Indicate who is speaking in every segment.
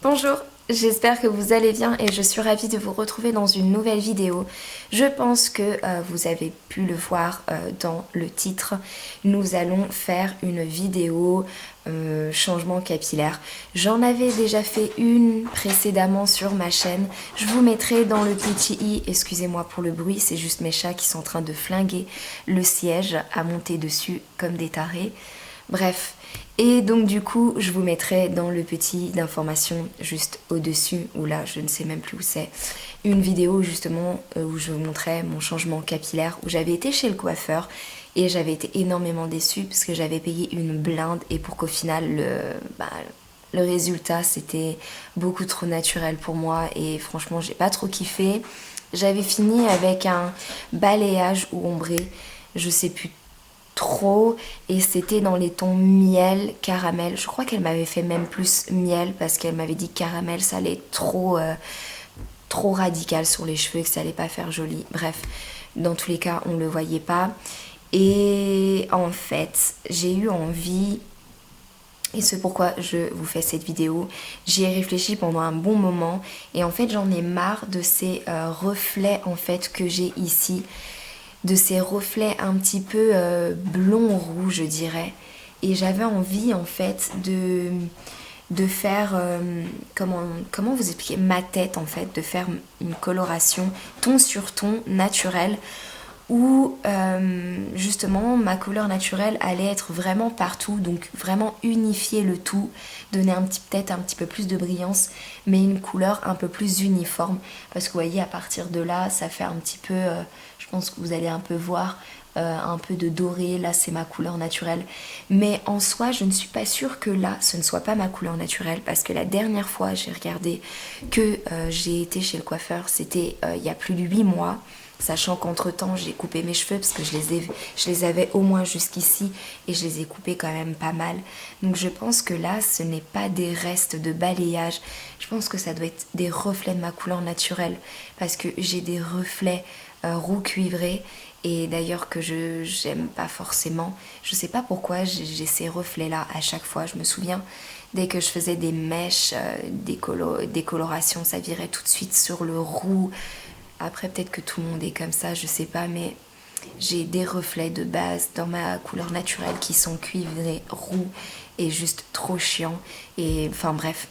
Speaker 1: Bonjour, j'espère que vous allez bien et je suis ravie de vous retrouver dans une nouvelle vidéo. Je pense que vous avez pu le voir dans le titre. Nous allons faire une vidéo changement capillaire. J'en avais déjà fait une précédemment sur ma chaîne. Je vous mettrai dans le petit i, excusez-moi pour le bruit, c'est juste mes chats qui sont en train de flinguer le siège à monter dessus comme des tarés. Bref, et donc du coup je vous mettrai dans le petit d'information juste au-dessus, ou là je ne sais même plus où c'est, une vidéo justement où je vous montrais mon changement capillaire, où j'avais été chez le coiffeur et j'avais été énormément déçue parce que j'avais payé une blinde et pour qu'au final le résultat c'était beaucoup trop naturel pour moi et franchement j'ai pas trop kiffé. J'avais fini avec un balayage ou ombré, je sais plus trop, et c'était dans les tons miel, caramel. Je crois qu'elle m'avait fait même plus miel parce qu'elle m'avait dit caramel ça allait être trop radical sur les cheveux, que ça allait pas faire joli. Bref, dans tous les cas on le voyait pas et en fait j'ai eu envie, et c'est pourquoi je vous fais cette vidéo. J'y ai réfléchi pendant un bon moment et en fait j'en ai marre de ces reflets en fait que j'ai ici, de ces reflets un petit peu blond roux je dirais, et j'avais envie en fait de faire comment vous expliquer, ma tête en fait, de faire une coloration ton sur ton naturel où justement ma couleur naturelle allait être vraiment partout, donc vraiment unifier le tout, donner peut-être un petit peu plus de brillance, mais une couleur un peu plus uniforme, parce que vous voyez à partir de là ça fait un petit peu, je pense que vous allez un peu voir un peu de doré, là c'est ma couleur naturelle, mais en soi je ne suis pas sûre que là ce ne soit pas ma couleur naturelle, parce que la dernière fois j'ai regardé que j'ai été chez le coiffeur, c'était il y a plus de 8 mois, sachant qu'entre temps j'ai coupé mes cheveux parce que je les avais au moins jusqu'ici et je les ai coupés quand même pas mal, donc je pense que là ce n'est pas des restes de balayage, je pense que ça doit être des reflets de ma couleur naturelle, parce que j'ai des reflets roux cuivré, et d'ailleurs que je j'aime pas forcément, je sais pas pourquoi j'ai ces reflets là à chaque fois. Je me souviens dès que je faisais des mèches, des colorations, ça virait tout de suite sur le roux. Après peut-être que tout le monde est comme ça, je sais pas, mais j'ai des reflets de base dans ma couleur naturelle qui sont cuivrés roux et juste trop chiants, et enfin bref,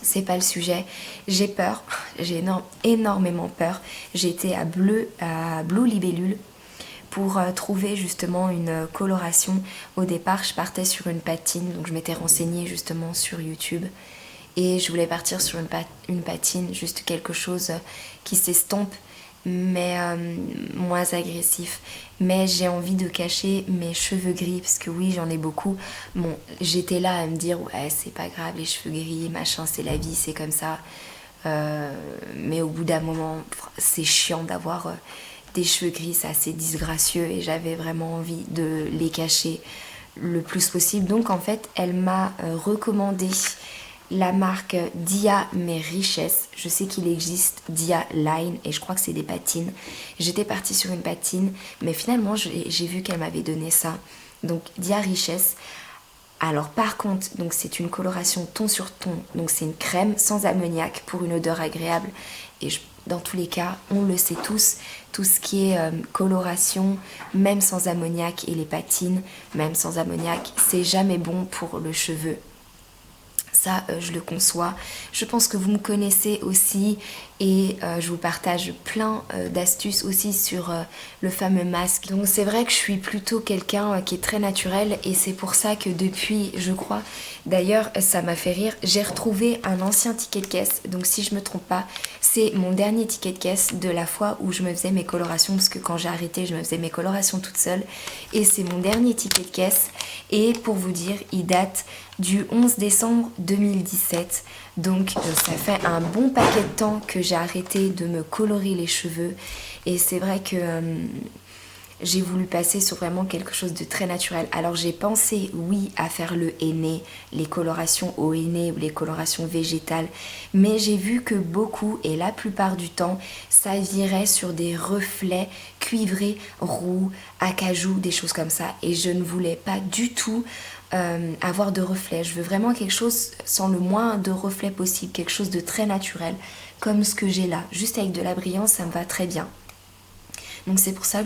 Speaker 1: c'est pas le sujet. J'ai peur, j'ai énormément peur. J'ai été à Blue Libellule pour trouver justement une coloration. Au départ, je partais sur une patine, donc je m'étais renseignée justement sur YouTube. Et je voulais partir sur une patine, juste quelque chose qui s'estompe, mais moins agressif. Mais j'ai envie de cacher mes cheveux gris, parce que oui, j'en ai beaucoup. Bon, j'étais là à me dire, ouais, c'est pas grave, les cheveux gris, machin, c'est la vie, c'est comme ça. Mais au bout d'un moment, c'est chiant d'avoir des cheveux gris, c'est assez disgracieux, et j'avais vraiment envie de les cacher le plus possible. Donc en fait, elle m'a recommandé la marque Dia Mes Richesses. Je sais qu'il existe Dia Line et je crois que c'est des patines. J'étais partie sur une patine, mais finalement j'ai vu qu'elle m'avait donné ça. Donc Dia Richesse. Alors par contre, donc c'est une coloration ton sur ton, donc c'est une crème sans ammoniac pour une odeur agréable. Et dans tous les cas, on le sait tous, tout ce qui est coloration, même sans ammoniac, et les patines, même sans ammoniac, c'est jamais bon pour le cheveu. Ça, je le conçois. Je pense que vous me connaissez aussi, et je vous partage plein d'astuces aussi sur le fameux masque. Donc c'est vrai que je suis plutôt quelqu'un qui est très naturel, et c'est pour ça que depuis, je crois, d'ailleurs ça m'a fait rire, j'ai retrouvé un ancien ticket de caisse. Donc si je me trompe pas, c'est mon dernier ticket de caisse de la fois où je me faisais mes colorations, parce que quand j'ai arrêté, je me faisais mes colorations toute seule. Et c'est mon dernier ticket de caisse. Et pour vous dire, il date du 11 décembre 2017. Donc ça fait un bon paquet de temps que j'ai arrêté de me colorer les cheveux. Et c'est vrai que j'ai voulu passer sur vraiment quelque chose de très naturel. Alors j'ai pensé, oui, à faire le henné, les colorations au henné ou les colorations végétales, mais j'ai vu que beaucoup, et la plupart du temps, ça virait sur des reflets cuivrés, roux, acajou, des choses comme ça. Et je ne voulais pas du tout avoir de reflets. Je veux vraiment quelque chose sans le moins de reflets possible, quelque chose de très naturel, comme ce que j'ai là. Juste avec de la brillance, ça me va très bien. Donc c'est pour ça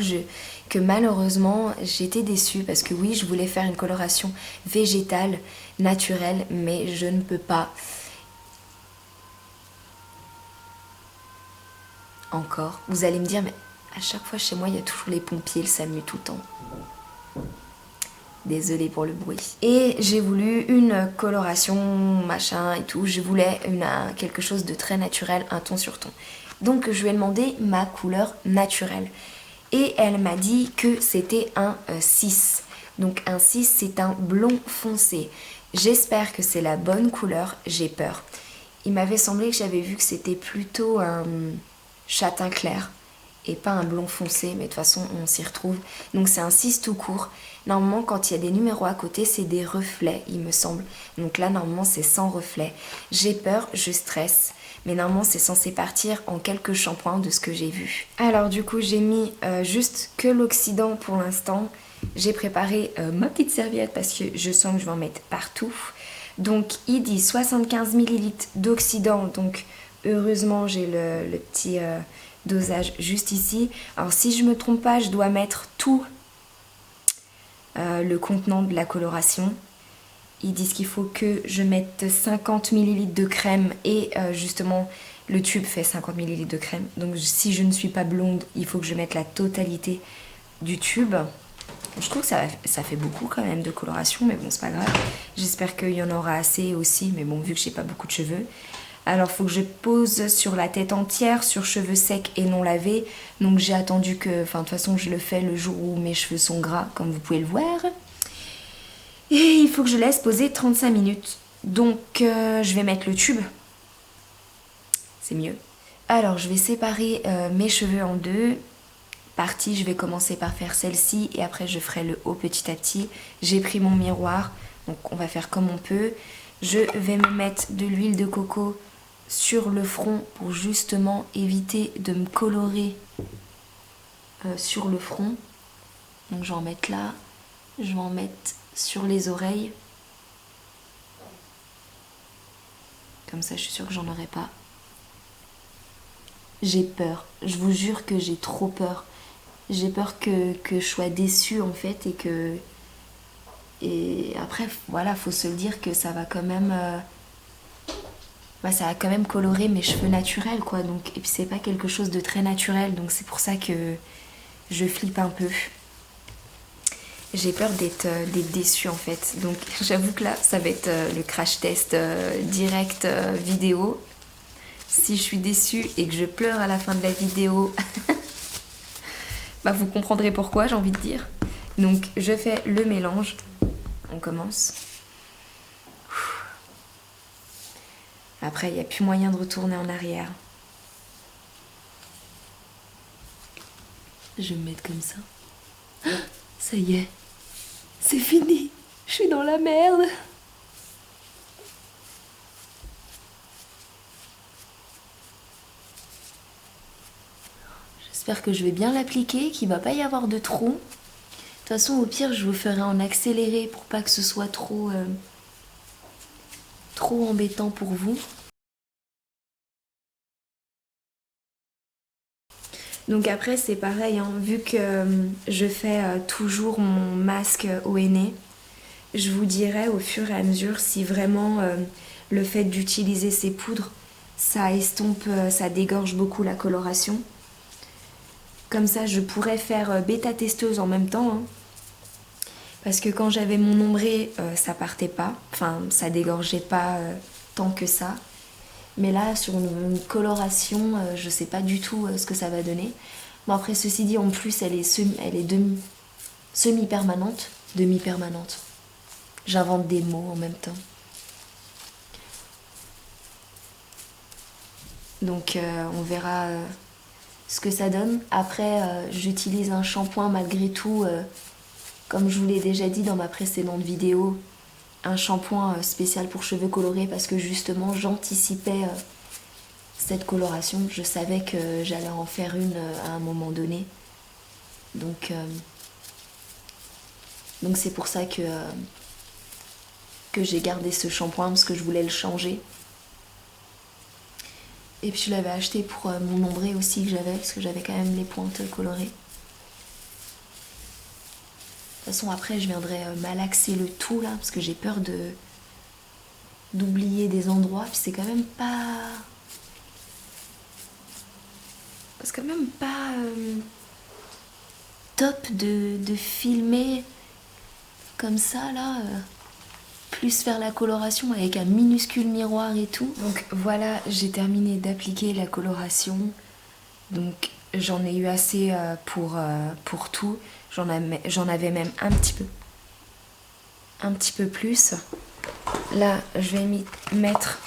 Speaker 1: que malheureusement j'étais déçue parce que oui, je voulais faire une coloration végétale, naturelle, mais je ne peux pas. Encore. Vous allez me dire, mais à chaque fois chez moi, il y a toujours les pompiers, le SAMU tout le temps. Désolée pour le bruit. Et j'ai voulu une coloration, machin et tout. Je voulais quelque chose de très naturel, un ton sur ton. Donc je lui ai demandé ma couleur naturelle. Et elle m'a dit que c'était un 6. Donc un 6, c'est un blond foncé. J'espère que c'est la bonne couleur, j'ai peur. Il m'avait semblé que j'avais vu que c'était plutôt un châtain clair et pas un blond foncé, mais de toute façon on s'y retrouve. Donc c'est un 6 tout court. Normalement quand il y a des numéros à côté, c'est des reflets, il me semble. Donc là normalement c'est sans reflet. J'ai peur, je stresse. Mais normalement c'est censé partir en quelques shampoings de ce que j'ai vu. Alors du coup j'ai mis juste que l'oxydant pour l'instant. J'ai préparé ma petite serviette parce que je sens que je vais en mettre partout. Donc il dit 75 ml d'oxydant. Donc heureusement j'ai le petit dosage juste ici. Alors si je me trompe pas, je dois mettre tout le contenant de la coloration. Ils disent qu'il faut que je mette 50 ml de crème et justement le tube fait 50 ml de crème. Donc si je ne suis pas blonde, il faut que je mette la totalité du tube. Je trouve que ça fait beaucoup quand même de coloration, mais bon c'est pas grave. J'espère qu'il y en aura assez aussi, mais bon vu que j'ai pas beaucoup de cheveux. Alors il faut que je pose sur la tête entière, sur cheveux secs et non lavés. Donc j'ai attendu que, enfin de toute façon je le fais le jour où mes cheveux sont gras, comme vous pouvez le voir. Et il faut que je laisse poser 35 minutes. Donc je vais mettre le tube. C'est mieux. Alors je vais séparer mes cheveux en deux parties. Je vais commencer par faire celle-ci et après je ferai le haut petit à petit. J'ai pris mon miroir, donc on va faire comme on peut. Je vais me mettre de l'huile de coco sur le front pour justement éviter de me colorer sur le front. Donc je vais en mettre là. Je vais en mettre sur les oreilles. Comme ça, je suis sûre que j'en aurai pas. J'ai peur. Je vous jure que j'ai trop peur. J'ai peur que je sois déçue en fait et que... Et après, voilà, faut se le dire que ça va quand même... ça va quand même colorer mes cheveux naturels, quoi. Donc, et puis c'est pas quelque chose de très naturel, donc c'est pour ça que je flippe un peu. J'ai peur d'être déçue en fait. Donc j'avoue que là, ça va être le crash test direct vidéo. Si je suis déçue et que je pleure à la fin de la vidéo, bah vous comprendrez pourquoi, j'ai envie de dire. Donc je fais le mélange. On commence. Après, il n'y a plus moyen de retourner en arrière. Je vais me mettre comme ça. Ça y est. C'est fini. Je suis dans la merde. J'espère que je vais bien l'appliquer, qu'il ne va pas y avoir de trous. De toute façon, au pire, je vous ferai en accéléré pour pas que ce soit trop embêtant pour vous. Donc après, c'est pareil, hein, vu que je fais toujours mon masque au henné, je vous dirai au fur et à mesure si vraiment le fait d'utiliser ces poudres, ça estompe, ça dégorge beaucoup la coloration. Comme ça, je pourrais faire bêta-testeuse en même temps. Hein. Parce que quand j'avais mon ombré, ça partait pas. Enfin, ça dégorgeait pas tant que ça. Mais là, sur une coloration, je sais pas du tout ce que ça va donner. Bon, après, ceci dit, en plus, elle est semi-permanente. Demi-permanente. J'invente des mots en même temps. Donc, on verra ce que ça donne. Après, j'utilise un shampoing malgré tout, comme je vous l'ai déjà dit dans ma précédente vidéo, un shampoing spécial pour cheveux colorés parce que justement j'anticipais cette coloration. Je savais que j'allais en faire une à un moment donné. Donc c'est pour ça que que j'ai gardé ce shampoing parce que je voulais le changer. Et puis je l'avais acheté pour mon ombré aussi que j'avais, parce que j'avais quand même les pointes colorées. De toute façon après je viendrai malaxer le tout là, parce que j'ai peur d'oublier des endroits. Puis c'est quand même pas... C'est quand même pas top de filmer comme ça là, plus faire la coloration avec un minuscule miroir et tout. Donc voilà, j'ai terminé d'appliquer la coloration. Donc j'en ai eu assez pour tout. J'en avais même un petit peu plus. Là, je vais mettre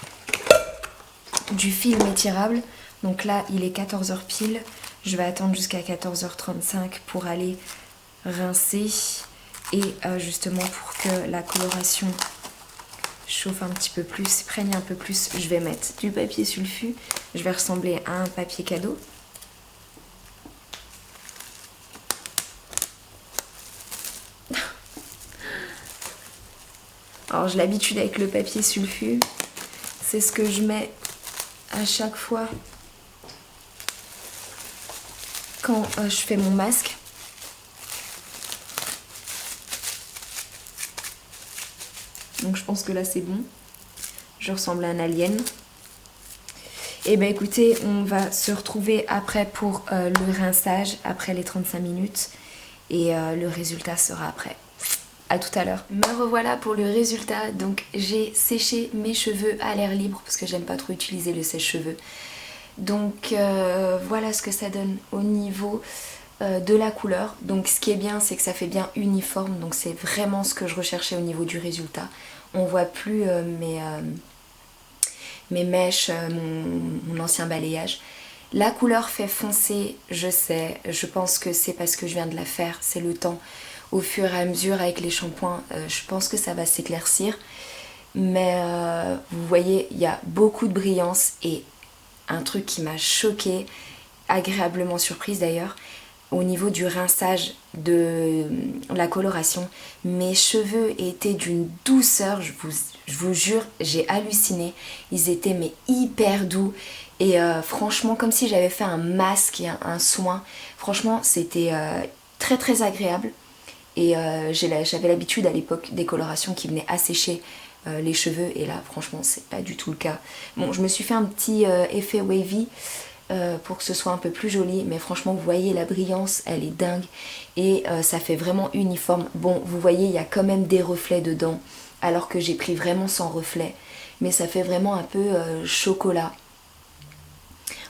Speaker 1: du film étirable. Donc là, il est 14h pile. Je vais attendre jusqu'à 14h35 pour aller rincer. Et justement pour que la coloration chauffe un petit peu plus, prenne un peu plus, je vais mettre du papier sulfu. Je vais ressembler à un papier cadeau. Alors j'ai l'habitude avec le papier sulfu. C'est ce que je mets à chaque fois quand je fais mon masque. Donc je pense que là c'est bon. Je ressemble à un alien. Et ben écoutez, on va se retrouver après pour le rinçage, après les 35 minutes. Et le résultat sera après. À tout à l'heure. Me revoilà pour le résultat. Donc j'ai séché mes cheveux à l'air libre parce que j'aime pas trop utiliser le sèche-cheveux. Donc voilà ce que ça donne au niveau de la couleur. Donc ce qui est bien, c'est que ça fait bien uniforme. Donc c'est vraiment ce que je recherchais au niveau du résultat. On voit plus mes mèches, mon ancien balayage. La couleur fait foncer, je sais. Je pense que c'est parce que je viens de la faire. C'est le temps. Au fur et à mesure avec les shampoings, je pense que ça va s'éclaircir. Mais vous voyez, il y a beaucoup de brillance et un truc qui m'a choquée, agréablement surprise d'ailleurs, au niveau du rinçage de la coloration, mes cheveux étaient d'une douceur, je vous jure, j'ai halluciné. Ils étaient mais hyper doux et franchement comme si j'avais fait un masque et un soin. Franchement c'était très très agréable. Et j'avais l'habitude à l'époque des colorations qui venaient assécher les cheveux. Et là, franchement, c'est pas du tout le cas. Bon, je me suis fait un petit effet wavy pour que ce soit un peu plus joli. Mais franchement, vous voyez, la brillance, elle est dingue. Et ça fait vraiment uniforme. Bon, vous voyez, il y a quand même des reflets dedans. Alors que j'ai pris vraiment sans reflet. Mais ça fait vraiment un peu chocolat.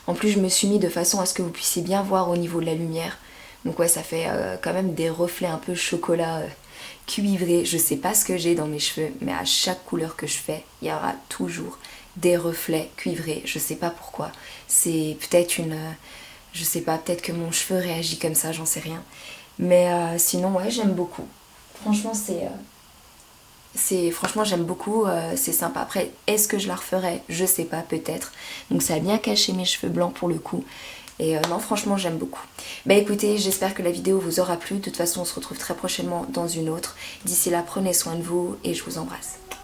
Speaker 1: En plus, je me suis mis de façon à ce que vous puissiez bien voir au niveau de la lumière. Donc ouais, ça fait quand même des reflets un peu chocolat cuivré. Je sais pas ce que j'ai dans mes cheveux, mais à chaque couleur que je fais, il y aura toujours des reflets cuivrés. Je sais pas pourquoi. C'est peut-être je sais pas, peut-être que mon cheveu réagit comme ça, j'en sais rien. Mais sinon, ouais, j'aime beaucoup. Franchement, franchement j'aime beaucoup, c'est sympa. Après, est-ce que je la referais? Je sais pas, peut-être. Donc ça a bien caché mes cheveux blancs pour le coup. Et non, franchement, j'aime beaucoup. Bah écoutez, j'espère que la vidéo vous aura plu. De toute façon, on se retrouve très prochainement dans une autre. D'ici là, prenez soin de vous et je vous embrasse.